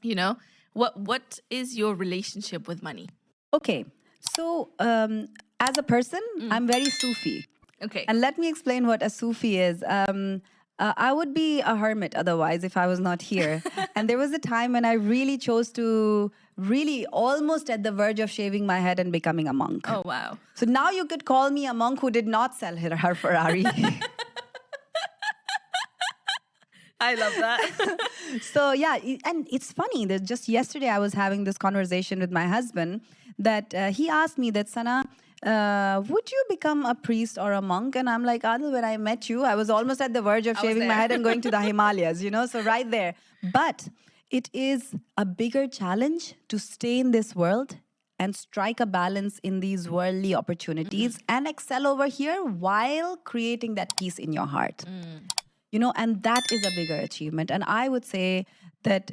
You know, what is your relationship with money? Okay. So, as a person, I'm very Sufi. Okay. And let me explain what a Sufi is. I would be a hermit otherwise if I was not here. And there was a time when I really chose to, really almost at the verge of shaving my head and becoming a monk. Oh, wow. So now you could call me a monk who did not sell her Ferrari. I love that. So yeah, and it's funny that just yesterday I was having this conversation with my husband that he asked me that, Sana, would you become a priest or a monk? And I'm like, Adil, when I met you, I was almost at the verge of I was shaving my there. head and going to the Himalayas, so right there. But it is a bigger challenge to stay in this world and strike a balance in these worldly opportunities and excel over here while creating that peace in your heart. And that is a bigger achievement. And I would say that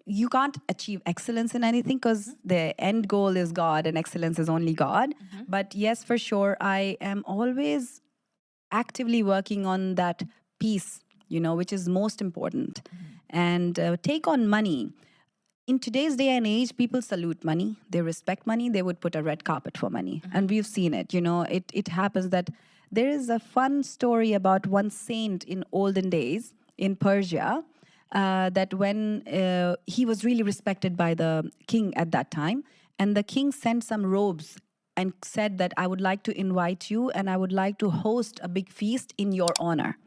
you can't achieve excellence in anything because the end goal is God and excellence is only God. But yes, for sure, I am always actively working on that peace, which is most important. And take on money. In today's day and age, people salute money. They respect money. They would put a red carpet for money. And we've seen it. It happens that there is a fun story about one saint in olden days in Persia that when he was really respected by the king at that time, and the king sent some robes and said that I would like to invite you and I would like to host a big feast in your honor.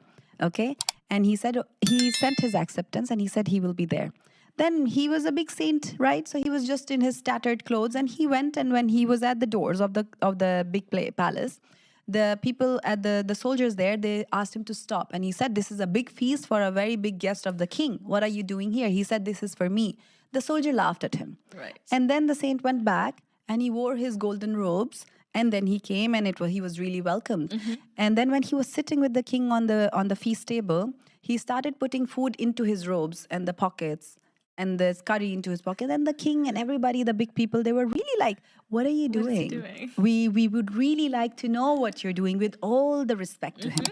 Okay? And he said he sent his acceptance and he said he will be there. Then he was a big saint, right? So he was just in his tattered clothes and he went, and when he was at the doors of the big palace, the people at the soldiers there, they asked him to stop, and he said, this is a big feast for a very big guest of the king. What are you doing here? He said, this is for me. The soldier laughed at him. Right. And then the saint went back and he wore his golden robes, and then he came and he was really welcomed. And then when he was sitting with the king on the feast table, he started putting food into his robes and the pockets and the curry into his pocket. And the king and everybody, the big people, they were really like, what are you What is doing? he doing? We would really like to know what you're doing, with all the respect to him.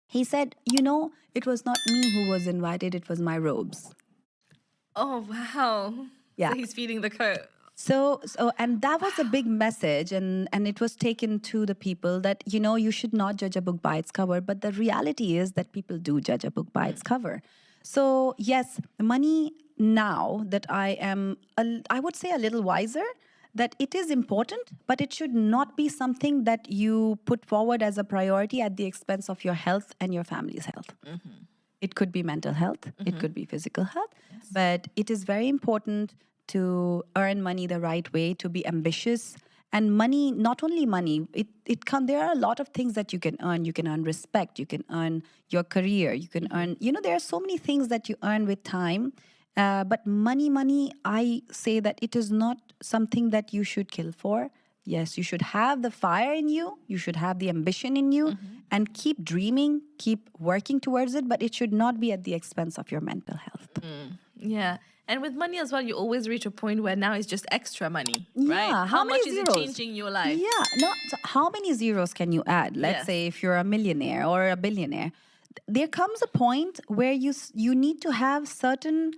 He said, it was not me who was invited, it was my robes. Oh, wow. Yeah. So he's feeding the coat. So and that was a big message, and it was taken to the people that you should not judge a book by its cover, but the reality is that people do judge a book by its cover. So yes, money, now that I am I would say a little wiser, that it is important, but it should not be something that you put forward as a priority at the expense of your health and your family's health. It could be mental health, it could be physical health, but it is very important to earn money the right way, to be ambitious. And money, not only money, there are a lot of things that you can earn. You can earn respect, you can earn your career, you can earn, there are so many things that you earn with time. But money, I say that it is not something that you should kill for. Yes, you should have the fire in you, you should have the ambition in you, and keep dreaming, keep working towards it, but it should not be at the expense of your mental health. Yeah. And with money as well, you always reach a point where now it's just extra money, right? Yeah, How much many is it zeros? changing your life? Yeah, no. So how many zeros can you add? Let's Yes. say if you're a millionaire or a billionaire, there comes a point where you need to have certain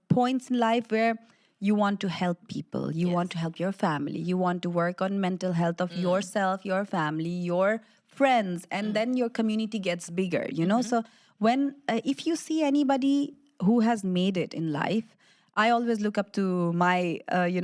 points in life where you want to help people, you want to help your family, you want to work on mental health of yourself, your family, your friends, and then your community gets bigger. So when if you see anybody who has made it in life, I always look up to my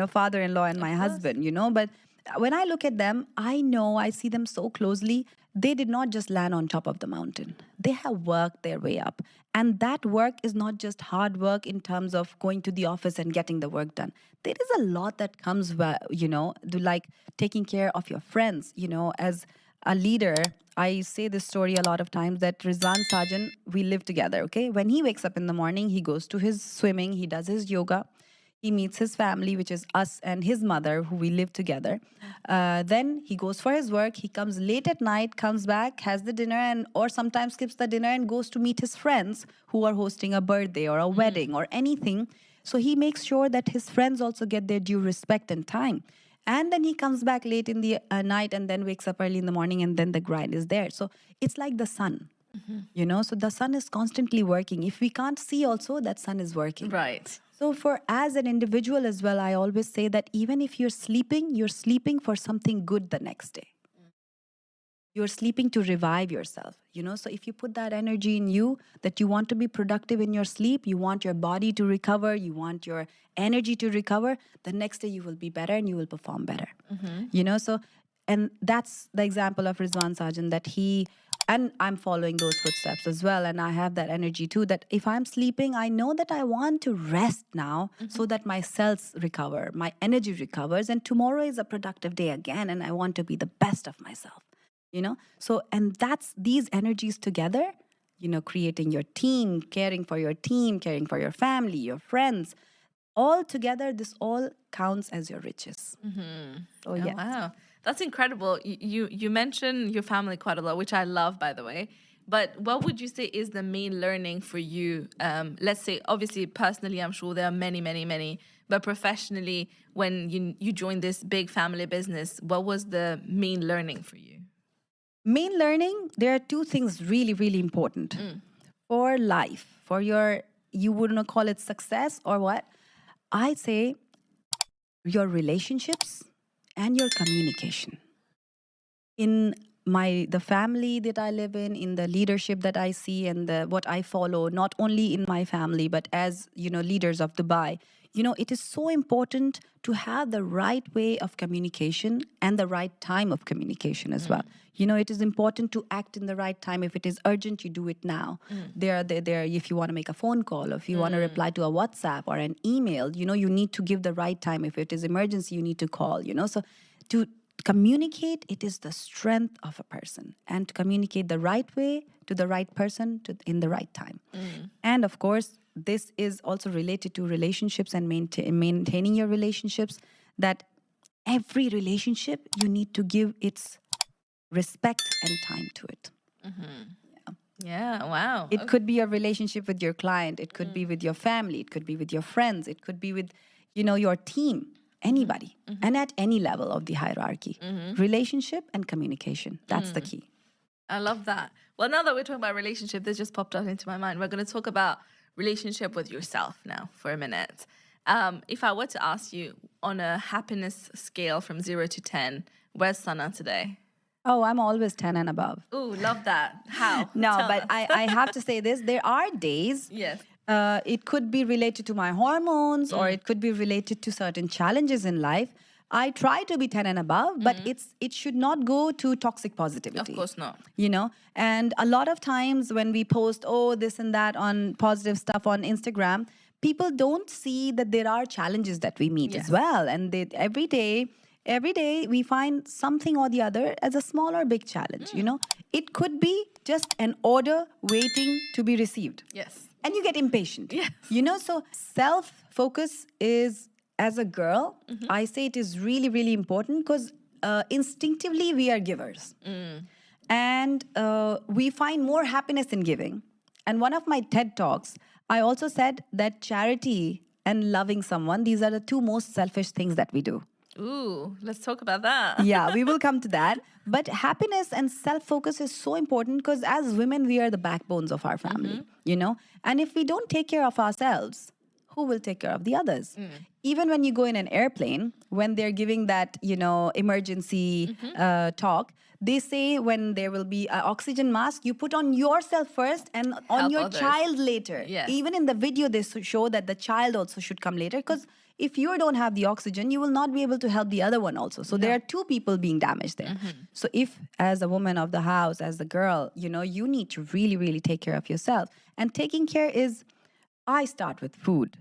father-in-law and my husband, but when I look at them, I see them so closely. They did not just land on top of the mountain. They have worked their way up. And that work is not just hard work in terms of going to the office and getting the work done. There is a lot that comes, like taking care of your friends, as a leader. I say this story a lot of times that Rizwan Sajan, we live together, okay? When he wakes up in the morning, he goes to his swimming, he does his yoga, he meets his family, which is us and his mother, who we live together. Then he goes for his work. He comes late at night, comes back, has the dinner, and or sometimes skips the dinner and goes to meet his friends who are hosting a birthday or a wedding or anything. So he makes sure that his friends also get their due respect and time. And then he comes back late in the night and then wakes up early in the morning, and then the grind is there. So it's like the sun. You know, so the sun is constantly working. If we can't see also, that sun is working. Right. So for as an individual as well, I always say that even if you're sleeping for something good the next day. You're sleeping to revive yourself, you know. So if you put that energy in you, that you want to be productive in your sleep, you want your body to recover, you want your energy to recover, the next day you will be better and you will perform better. You know, so, and that's the example of Rizwan Sajan, that he, and I'm following those footsteps as well, and I have that energy too, that if I'm sleeping, I know that I want to rest now so that my cells recover, my energy recovers, and tomorrow is a productive day again, and I want to be the best of myself. You know, so, and that's these energies together, you know, creating your team, caring for your team, caring for your family, your friends, all together, this all counts as your riches. So Oh, yeah. wow. That's incredible. You mentioned your family quite a lot, which I love, by the way. But what would you say is the main learning for you? Let's say, obviously, personally, I'm sure there are many, many, many. But professionally, when you joined this big family business, what was the main learning for you? Main learning, there are two things really, really important for life, for your, you wouldn't call it success or what. I say your relationships and your communication. In the family that I live in the leadership that I see, and what I follow, not only in my family, but as, you know, leaders of Dubai, you know, it is so important to have the right way of communication and the right time of communication as well. You know, it is important to act in the right time. If it is urgent, you do it now. There, if you want to make a phone call, or if you want to reply to a WhatsApp or an email, you know, you need to give the right time. If it is emergency, you need to call, you know. So to communicate, it is the strength of a person, and to communicate the right way to the right person in the right time. And of course, this is also related to relationships and maintaining your relationships, that every relationship you need to give its respect and time to it. Yeah, wow. It could be a relationship with your client, it could be with your family, it could be with your friends, it could be with, you know, your team, anybody, and at any level of the hierarchy. Relationship and communication, that's the key. I love that. Well, now that we're talking about relationship, this just popped up into my mind. We're going to talk about relationship with yourself now for a minute. If I were to ask you on a happiness scale from 0 to 10, where's Sana today? Oh, I'm always 10 and above. Ooh, love that. How? No, Tell but us. I have to say this. There are days. Yes. It could be related to my hormones, or it could be related to certain challenges in life. I try to be 10 and above, but it should not go to toxic positivity. Of course not. You know, and a lot of times when we post, oh, this and that on positive stuff on Instagram, people don't see that there are challenges that we meet Yes. as well. And every day we find something or the other as a small or big challenge, you know. It could be just an order waiting to be received. Yes. And you get impatient. Yes. You know, so self-focus is, as a girl, I say it is really, really important, because instinctively we are givers. And we find more happiness in giving. And one of my TED Talks, I also said that charity and loving someone, these are the two most selfish things that we do. Ooh, let's talk about that. Yeah, we will come to that. But happiness and self-focus is so important, because as women, we are the backbones of our family, you know? And if we don't take care of ourselves, who will take care of the others? Even when you go in an airplane, when they're giving that, you know, emergency talk, they say when there will be an oxygen mask, you put on yourself first and on Help your others. child later. Yes. Even in the video, they show that the child also should come later, because if you don't have the oxygen, you will not be able to help the other one also. So there are two people being damaged there. So if, as a woman of the house, as a girl, you know, you need to really, really take care of yourself. And taking care is, I start with food.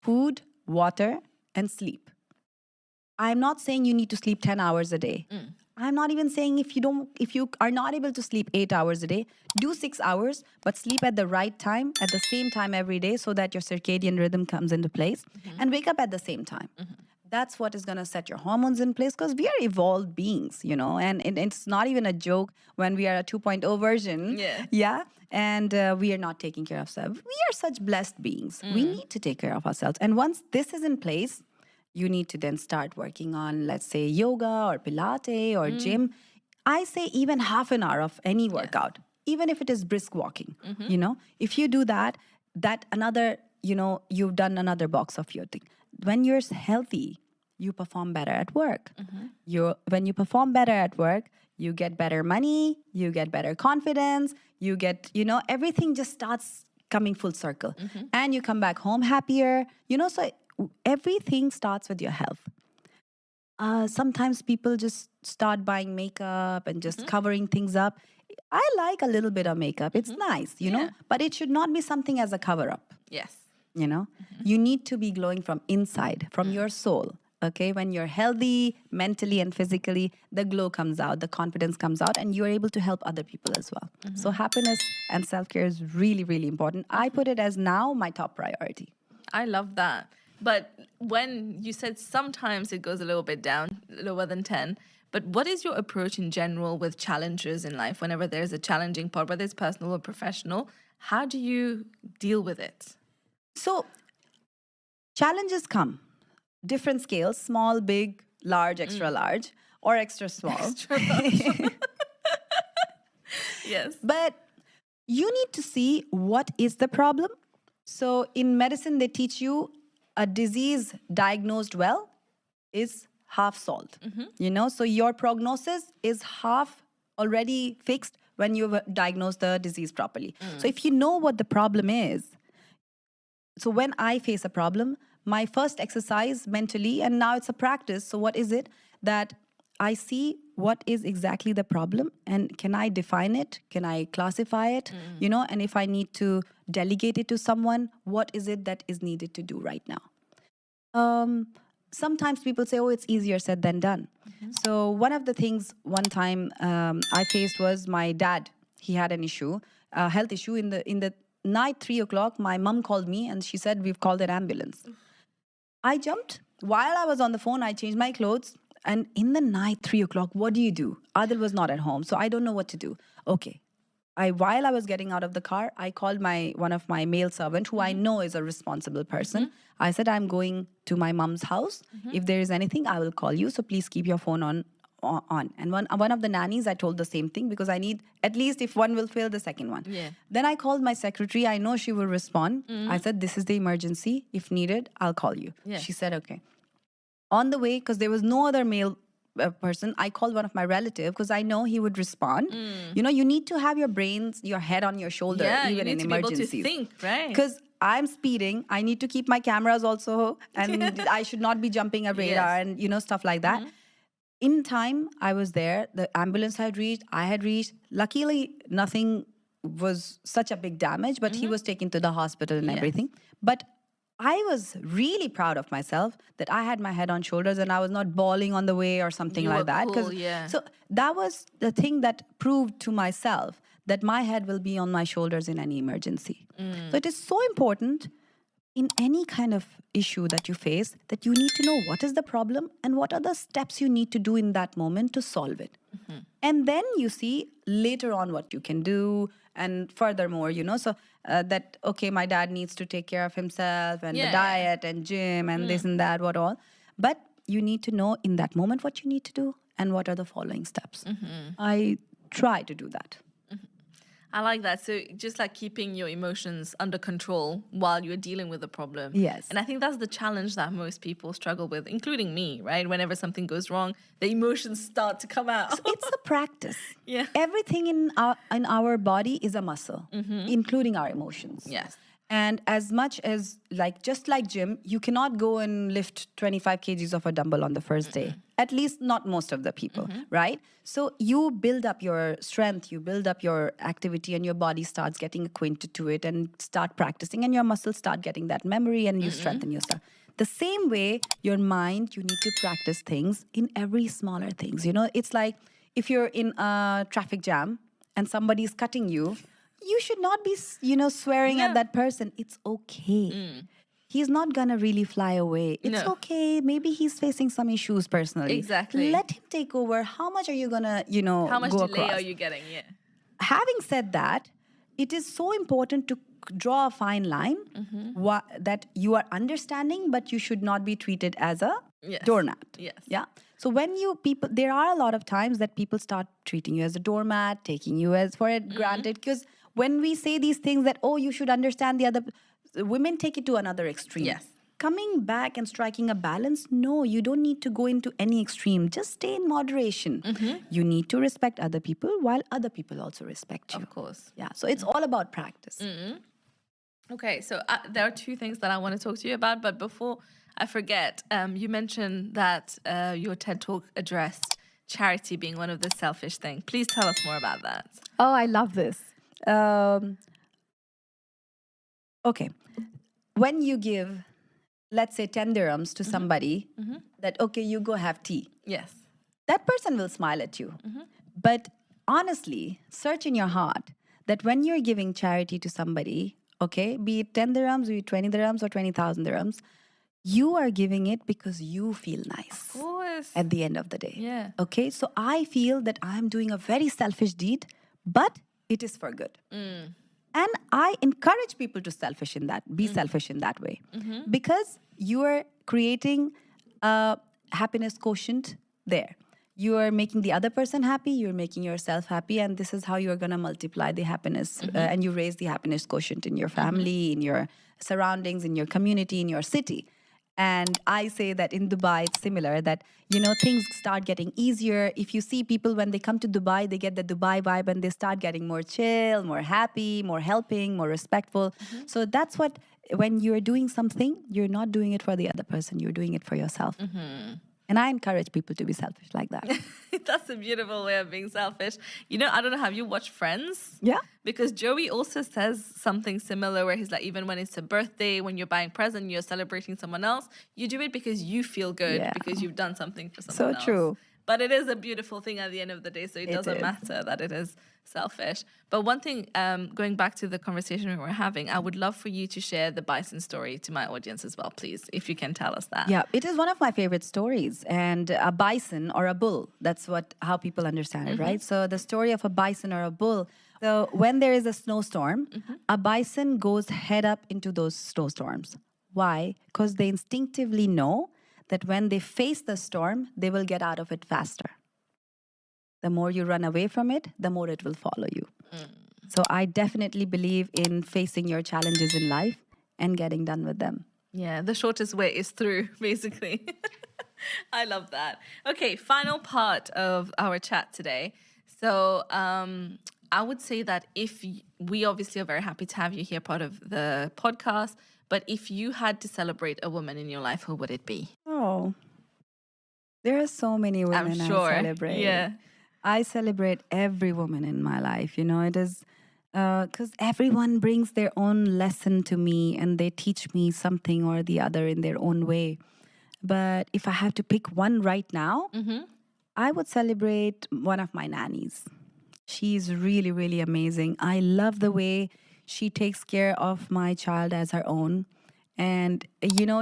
Food, water, and sleep. I'm not saying you need to sleep 10 hours a day. I'm not even saying if you are not able to sleep 8 hours a day, do 6 hours, but sleep at the right time, at the same time every day, so that your circadian rhythm comes into place, and wake up at the same time. That's what is going to set your hormones in place, because we are evolved beings, you know, and it's not even a joke when we are a 2.0 version. Yeah. Yeah. And we are not taking care of ourselves. We are such blessed beings. We need to take care of ourselves. And once this is in place, you need to then start working on, let's say, yoga or Pilates or gym. I say even half an hour of any workout. even if it is brisk walking, you know, if you do that, that another, you know, you've done another box of your thing. When you're healthy, you perform better at work. When you perform better at work, you get better money, you get better confidence, you get, you know, everything just starts coming full circle. And you come back home happier, you know, so everything starts with your health. Sometimes people just start buying makeup and just covering things up. I like a little bit of makeup. It's nice, you know, but it should not be something as a cover up. Yes. You know, you need to be glowing from inside, from your soul. Okay, when you're healthy mentally and physically, the glow comes out, the confidence comes out, and you're able to help other people as well. So happiness and self-care is really, really important. I put it as now my top priority. I love that. But when you said sometimes it goes a little bit down, lower than 10, but what is your approach in general with challenges in life? Whenever there's a challenging part, whether it's personal or professional, how do you deal with it? So challenges come. Different scales, small, big, large, extra large, or extra small. Yes. But you need to see what is the problem. So in medicine, they teach you a disease diagnosed well is half solved. You know, so your prognosis is half already fixed when you've diagnosed the disease properly. So if you know what the problem is, so when I face a problem, my first exercise mentally, and now it's a practice. So what is it that I see what is exactly the problem and can I define it? Can I classify it? You know, and if I need to delegate it to someone, what is it that is needed to do right now? Sometimes people say, oh, it's easier said than done. So one of the things one time I faced was my dad. He had an issue, a health issue in the night, 3 o'clock. My mom called me and she said, we've called an ambulance. I jumped. While I was on the phone, I changed my clothes. And in the night, 3 o'clock, what do you do? Adil was not at home, so I don't know what to do. Okay. While I was getting out of the car, I called one of my male servant, who I know is a responsible person. I said, I'm going to my mom's house. If there is anything, I will call you. So please keep your phone on. And one of the nannies, I told the same thing because I need, at least if one will fail, the second one. Yeah. Then I called my secretary. I know she will respond. I said, this is the emergency. If needed, I'll call you. Yeah. She said, okay. On the way, because there was no other male person, I called one of my relatives because I know he would respond. You know, you need to have your brains, your head on your shoulder, Yeah, even you in need to be able emergencies. to think, right? Because I'm speeding, I need to keep my cameras also, and I should not be jumping a radar and, you know, stuff like that. In time, I was there. The ambulance had reached. I had reached. Luckily, nothing was such a big damage, but he was taken to the hospital and everything. But I was really proud of myself that I had my head on shoulders and I was not bawling on the way or something You like were that. cool, yeah. So that was the thing that proved to myself that my head will be on my shoulders in any emergency. So it is so important in any kind of issue that you face that you need to know what is the problem and what are the steps you need to do in that moment to solve it. And then you see later on what you can do. And furthermore, you know, so that, okay, my dad needs to take care of himself and the diet and gym and this and that, what all. But you need to know in that moment what you need to do and what are the following steps. I try to do that. I like that. So just like keeping your emotions under control while you're dealing with the problem. Yes. And I think that's the challenge that most people struggle with, including me, right? Whenever something goes wrong, the emotions start to come out. It's a practice. Yeah. Everything in our body is a muscle, including our emotions. Yes. And as much as, like, just like gym, you cannot go and lift 25 kgs of a dumbbell on the first day. At least not most of the people, right? So you build up your strength, you build up your activity, and your body starts getting acquainted to it and start practicing, and your muscles start getting that memory, and you strengthen yourself. The same way, your mind, you need to practice things in every smaller things. You know, it's like if you're in a traffic jam and somebody's cutting you, you should not be, you know, swearing at that person. It's okay. He's not gonna really fly away. It's okay. Maybe he's facing some issues personally. Exactly. Let him take over. How much are you gonna, you know, How much go delay across? are you getting? Yeah. Having said that, it is so important to draw a fine line that you are understanding, but you should not be treated as a doormat. Yes. Yeah. So when there are a lot of times that people start treating you as a doormat, taking you as for it granted. Because when we say these things that, oh, you should understand the other, women take it to another extreme. Yes. Coming back and striking a balance, no, you don't need to go into any extreme. Just stay in moderation. You need to respect other people while other people also respect you. Of course. Yeah, so it's all about practice. Okay, so there are two things that I want to talk to you about, but before I forget, you mentioned that your TED Talk addressed charity being one of the selfish things. Please tell us more about that. Oh, I love this. Okay. When you give, let's say, 10 dirhams to somebody, that, okay, you go have tea. Yes. That person will smile at you. But honestly, search in your heart that when you're giving charity to somebody, okay, be it 10 dirhams, be it 20 dirhams or 20,000 dirhams, you are giving it because you feel nice Of course. at the end of the day. Yeah. Okay, so I feel that I'm doing a very selfish deed, but it is for good. And I encourage people to be selfish in that way. Because you are creating a happiness quotient there. You are making the other person happy, you're making yourself happy, and this is how you're going to multiply the happiness and you raise the happiness quotient in your family, in your surroundings, in your community, in your city. And I say that in Dubai, it's similar that, things start getting easier. If you see people when they come to Dubai, they get the Dubai vibe and they start getting more chill, more happy, more helping, more respectful. So that's what, when you're doing something, you're not doing it for the other person, you're doing it for yourself. And I encourage people to be selfish like that. That's a beautiful way of being selfish. I don't know, have you watched Friends? Yeah. Because Joey also says something similar where he's like, even when it's a birthday, when you're buying present, you're celebrating someone else, you do it because you feel good, Yeah. because you've done something for someone else. So true. But it is a beautiful thing at the end of the day, so it doesn't is. matter that it is selfish. But one thing, going back to the conversation we were having, I would love for you to share the bison story to my audience as well, please, if you can tell us that. Yeah, it is one of my favorite stories. And a bison or a bull, that's how people understand it, right? So the story of a bison or a bull. So when there is a snowstorm, a bison goes head up into those snowstorms. Why? Because they instinctively know that when they face the storm, they will get out of it faster. The more you run away from it, the more it will follow you. So I definitely believe in facing your challenges in life and getting done with them. Yeah, the shortest way is through, basically. I love that. Okay, final part of our chat today. So I would say that we obviously are very happy to have you here, part of the podcast, but if you had to celebrate a woman in your life, who would it be? Oh, there are so many women I'm sure. I celebrate. Yeah. I celebrate every woman in my life. It is because everyone brings their own lesson to me and they teach me something or the other in their own way. But if I have to pick one right now, I would celebrate one of my nannies. She's really, really amazing. I love the way she takes care of my child as her own. And,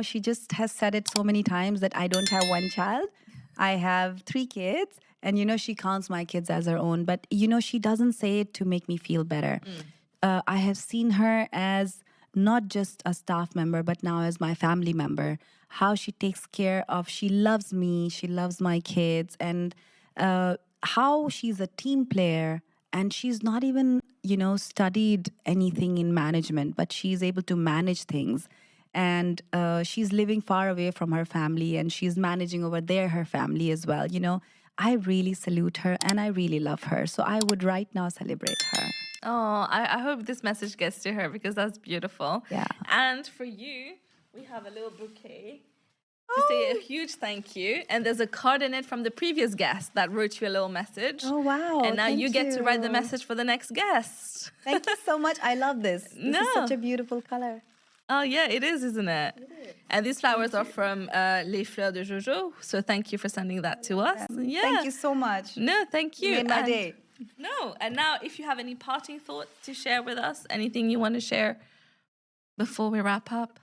she just has said it so many times that I don't have one child. I have 3 kids. And, she counts my kids as her own. But, she doesn't say it to make me feel better. I have seen her as not just a staff member, but now as my family member. How she takes care of, she loves me, she loves my kids. And how she's a team player. And she's not even, studied anything in management, but she's able to manage things. And she's living far away from her family and she's managing over there her family as well. I really salute her and I really love her. So I would right now celebrate her. Oh, I hope this message gets to her because that's beautiful. Yeah. And for you, we have a little bouquet to say a huge thank you. And there's a card in it from the previous guest that wrote you a little message. Oh, wow. And now Thank you get to write the you. message for the next guest. Thank you so much. I love this. This is such a beautiful color. Oh, yeah, it is, isn't it? It is. And these flowers are from Les Fleurs de Jojo. So thank you for sending that to us. Yeah. Thank you so much. No, thank you. You made my day. No, and now if you have any parting thoughts to share with us, anything you want to share before we wrap up?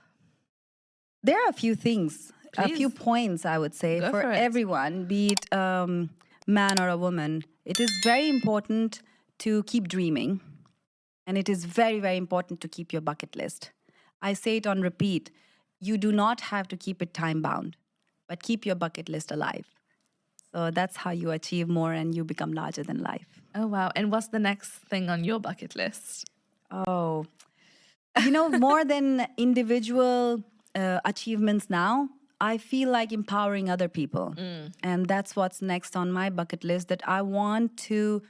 There are a few things, a Please. few points I would say Go for for it. everyone, be it man or a woman. It is very important to keep dreaming. And it is very, very important to keep your bucket list. I say it on repeat. You do not have to keep it time bound, but keep your bucket list alive. So that's how you achieve more and you become larger than life. Oh, wow. And what's the next thing on your bucket list? Oh, more than individual achievements now, I feel like empowering other people. And that's what's next on my bucket list, that I want to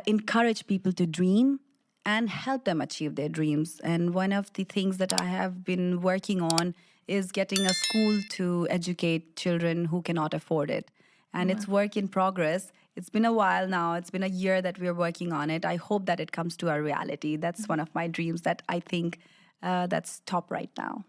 encourage people to dream and help them achieve their dreams. And one of the things that I have been working on is getting a school to educate children who cannot afford it. And it's work in progress. It's been a while now. It's been a year that we're working on it. I hope that it comes to a reality. That's one of my dreams that I think that's top right now.